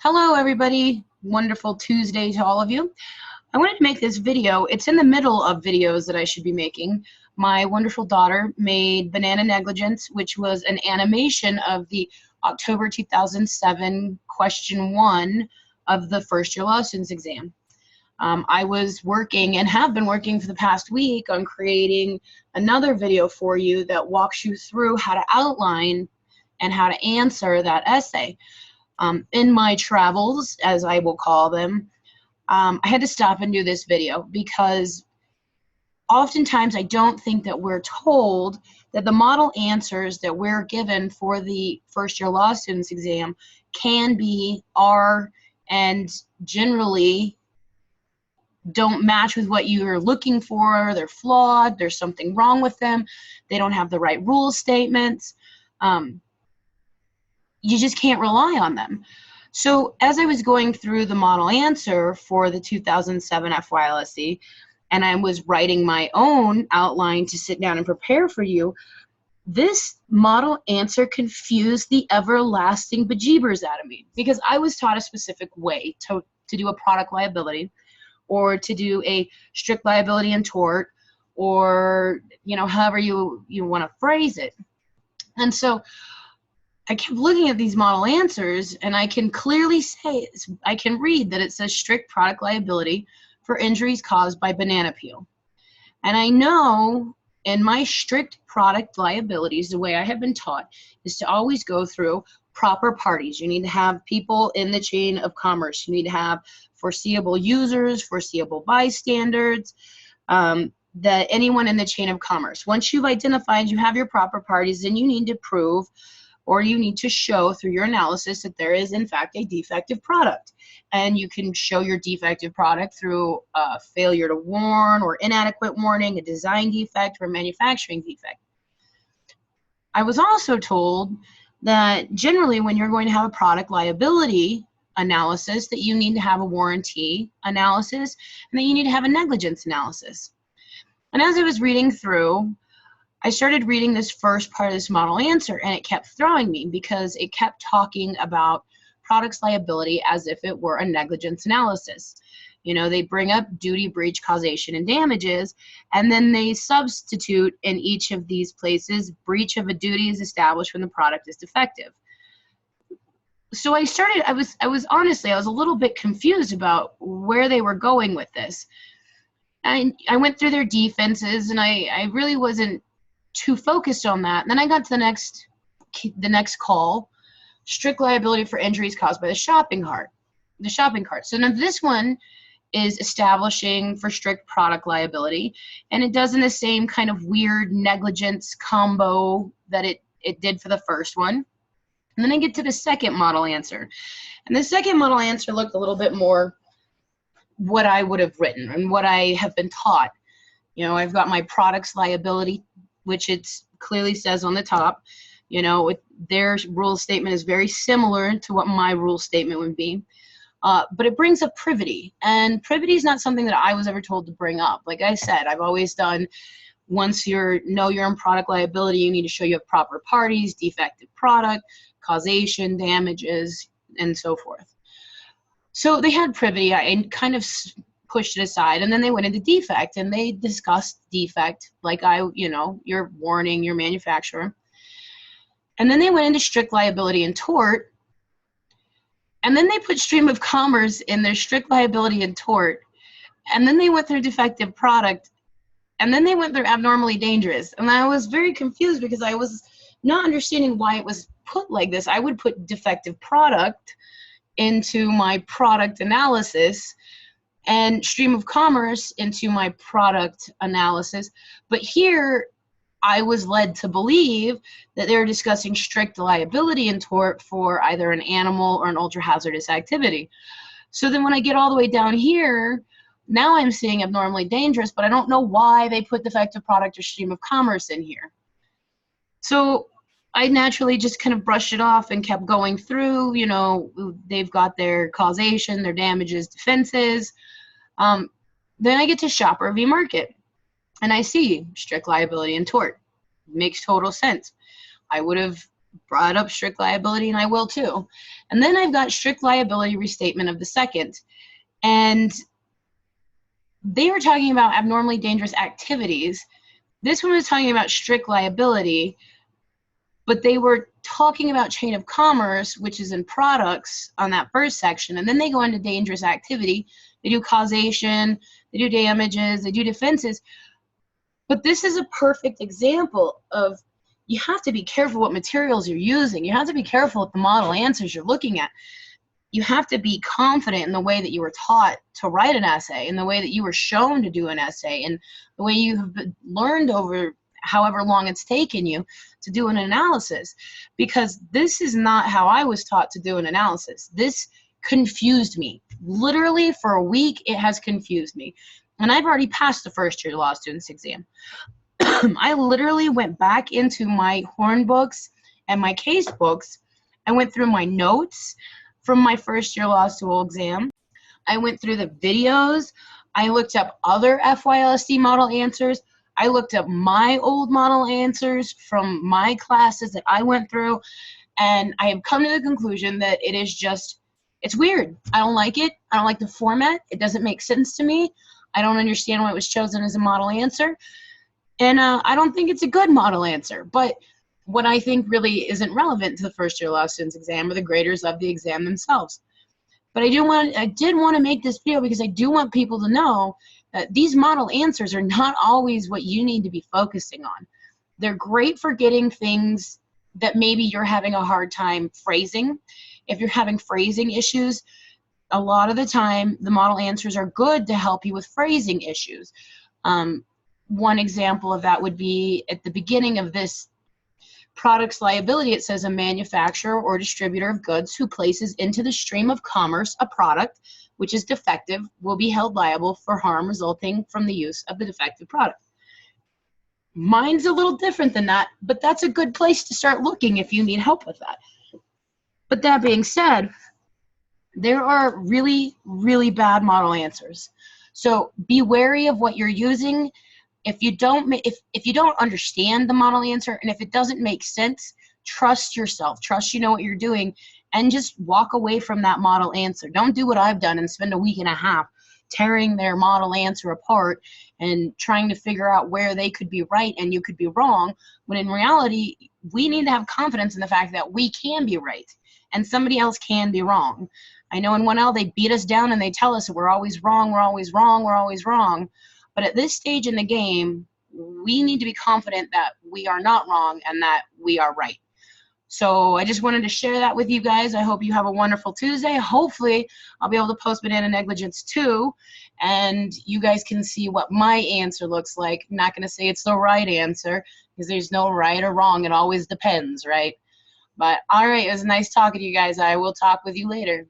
Hello everybody, wonderful Tuesday to all of you. I wanted to make this video. It's in the middle of videos that I should be making. My wonderful daughter made Banana Negligence, which was an animation of the October 2007 question 1 of the first year law students exam. I was working and have been working for the past week on creating another video for you that walks you through how to outline and how to answer that essay. In my travels, as I will call them, I had to stop and do this video because oftentimes I don't think that we're told that the model answers that we're given for the first year law students exam can be, are, and generally don't match with what you're looking for. They're flawed. There's something wrong with them. They don't have the right rule statements. You just can't rely on them. So as I was going through the model answer for the 2007 FYLSE, and I was writing my own outline to sit down and prepare for you, this model answer confused the everlasting bejeebers out of me, because I was taught a specific way to do a product liability, or to do a strict liability and tort, or however you want to phrase it. And so I kept looking at these model answers, and I can clearly say, I can read that it says strict product liability for injuries caused by banana peel. And I know in my strict product liabilities, the way I have been taught is to always go through proper parties. You need to have people in the chain of commerce. You need to have foreseeable users, foreseeable bystanders, that anyone in the chain of commerce. Once you've identified you have your proper parties, then you need to prove, or you need to show through your analysis, that there is in fact a defective product. And you can show your defective product through a failure to warn, or inadequate warning, a design defect, or a manufacturing defect. I was also told that generally when you're going to have a product liability analysis, that you need to have a warranty analysis, and that you need to have a negligence analysis. And as I was reading through, I started reading this first part of this model answer, and it kept throwing me because it kept talking about products liability as if it were a negligence analysis. They bring up duty, breach, causation, and damages, and then they substitute in each of these places, breach of a duty is established when the product is defective. So I was honestly, I was a little bit confused about where they were going with this. And I went through their defenses, and I really wasn't too focused on that. And then I got to the next call, strict liability for injuries caused by the shopping cart. So now this one is establishing for strict product liability, and it does in the same kind of weird negligence combo that it did for the first one. And then I get to the second model answer, and the second model answer looked a little bit more what I would have written and what I have been taught. I've got my products liability, which it clearly says on the top. Their rule statement is very similar to what my rule statement would be. But it brings up privity, and privity is not something that I was ever told to bring up. Like I said, I've always done, once you're in product liability, you need to show you have proper parties, defective product, causation, damages, and so forth. So they had privity. I kind of pushed it aside, and then they went into defect, and they discussed defect like your warning, your manufacturer. And then they went into strict liability and tort, and then they put stream of commerce in their strict liability and tort, and then they went through defective product, and then they went through abnormally dangerous. And I was very confused because I was not understanding why it was put like this. I would put defective product into my product analysis and stream of commerce into my product analysis. But here I was led to believe that they were discussing strict liability and tort for either an animal or an ultra-hazardous activity. So then when I get all the way down here, now I'm seeing abnormally dangerous, but I don't know why they put defective product or stream of commerce in here. So I naturally just kind of brushed it off and kept going through. They've got their causation, their damages, defenses. Then I get to Shopper v. Market, and I see strict liability and tort. Makes total sense. I would have brought up strict liability, and I will too. And then I've got strict liability restatement of the second. And they were talking about abnormally dangerous activities. This one was talking about strict liability, but they were talking about chain of commerce, which is in products on that first section. And then they go into dangerous activity. They do causation, they do damages, they do defenses. But this is a perfect example of you have to be careful what materials you're using. You have to be careful with the model answers you're looking at. You have to be confident in the way that you were taught to write an essay, in the way that you were shown to do an essay, and the way you have learned over however long it's taken you to do an analysis. Because this is not how I was taught to do an analysis. This confused me. Literally for a week, it has confused me. And I've already passed the first year law students exam. I literally went back into my Horn books and my case books. I went through my notes from my first year law school exam. I went through the videos. I looked up other FYLSD model answers. I looked up my old model answers from my classes that I went through. And I have come to the conclusion that it is just, it's weird. I don't like it. I don't like the format. It doesn't make sense to me. I don't understand why it was chosen as a model answer. And I don't think it's a good model answer. But what I think really isn't relevant to the first year law students exam are the graders of the exam themselves. But I did want to make this video because I do want people to know that these model answers are not always what you need to be focusing on. They're great for getting things that maybe you're having a hard time phrasing. If you're having phrasing issues, a lot of the time the model answers are good to help you with phrasing issues. One example of that would be at the beginning of this products liability, it says a manufacturer or distributor of goods who places into the stream of commerce a product which is defective will be held liable for harm resulting from the use of the defective product. Mine's a little different than that, but that's a good place to start looking if you need help with that. But that being said, there are really, really bad model answers. So be wary of what you're using. If you don't understand the model answer, and if it doesn't make sense, trust yourself. Trust you know what you're doing, and just walk away from that model answer. Don't do what I've done and spend a week and a half tearing their model answer apart and trying to figure out where they could be right and you could be wrong, when in reality, we need to have confidence in the fact that we can be right and somebody else can be wrong. I know in 1L they beat us down and they tell us we're always wrong, we're always wrong, we're always wrong. But at this stage in the game, we need to be confident that we are not wrong and that we are right. So I just wanted to share that with you guys. I hope you have a wonderful Tuesday. Hopefully, I'll be able to post banana negligence too, and you guys can see what my answer looks like. I'm not going to say it's the right answer because there's no right or wrong. It always depends, right? But all right, it was nice talking to you guys. I will talk with you later.